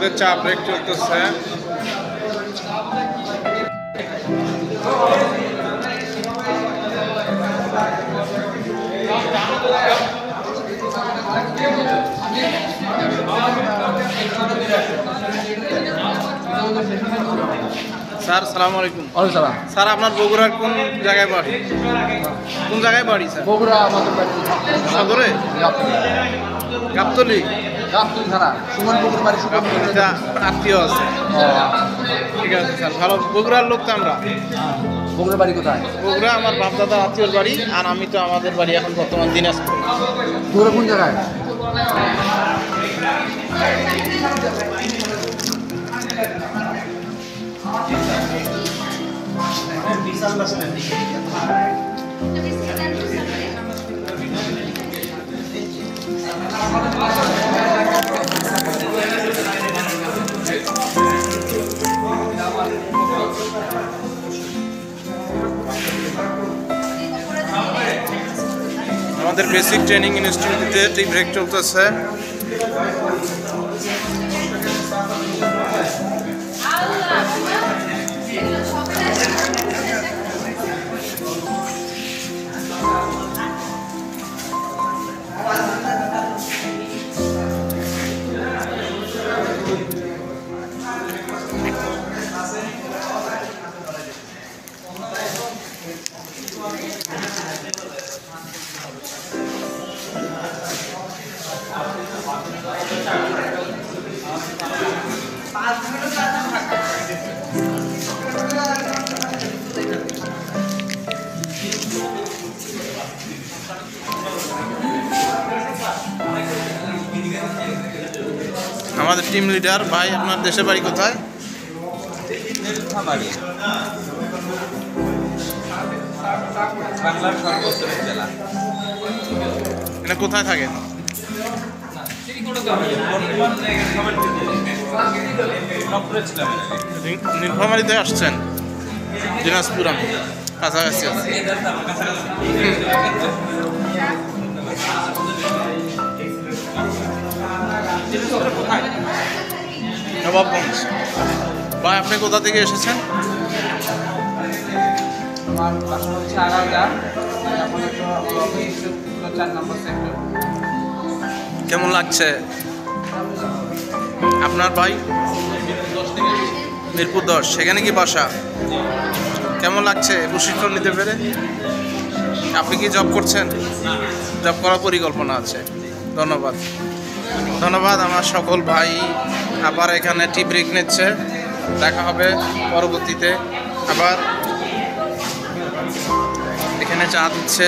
আমাদের চা ব্রেক চলতেছে। স্যার আসসালামু আলাইকুম। ওয়ালাইকুম সালাম। স্যার আপনার বগুড়ার কোন জায়গায় বাড়ি? কোন জায়গায় বাড়ি স্যার? বগুড়া আমাদের বাড়ি সদরে? গাবতলী? গাবতলী থানা সুমনপুকুর বাড়ি। গাবতলীতে আত্মীয় আছে। ঠিক আছে স্যার, ভালো। বগুড়ার লোক তো আমরা। বগুড়ার বাড়ি কোথায়? বগুড়া আমার বাপদাদার আত্মীয়র বাড়ি, আর আমি তো আমাদের বাড়ি এখন বর্তমান দিনাজপুর। বগুড়া কোন জায়গায়? আমাদের বেসিক ট্রেনিং ইনস্টিটিউটে টি ব্রেক চলতেছে। আমাদের টিম লিডার ভাই, আপনার দেশের বাড়ি কোথায়? বাংলার সর্বোত্তরের জেলা। এটা কোথায় থাকেন? নীলফামারীতে আসছেন? দিনাজপুর আমি কাছাকাছি আছি। নবাবগঞ্জ। ভাই আপনি কোথা থেকে এসেছেন? আমার বাসা হচ্ছে আগারগা, 4 নম্বর সেক্টর। কেমন লাগছে? আপনার ভাই? মিরপুর 10। সেখানে কি বাসা? কেমন লাগছে প্রশিক্ষণ নিতে পেরে? আপনি কি জব করছেন? জব করার পরিকল্পনা আছে? ধন্যবাদ। ধন্যবাদ আমার সকল ভাই। আবার এখানে টি ব্রেক নিচ্ছে। দেখা হবে পরবর্তীতে। আবার এখানে চা দিচ্ছে।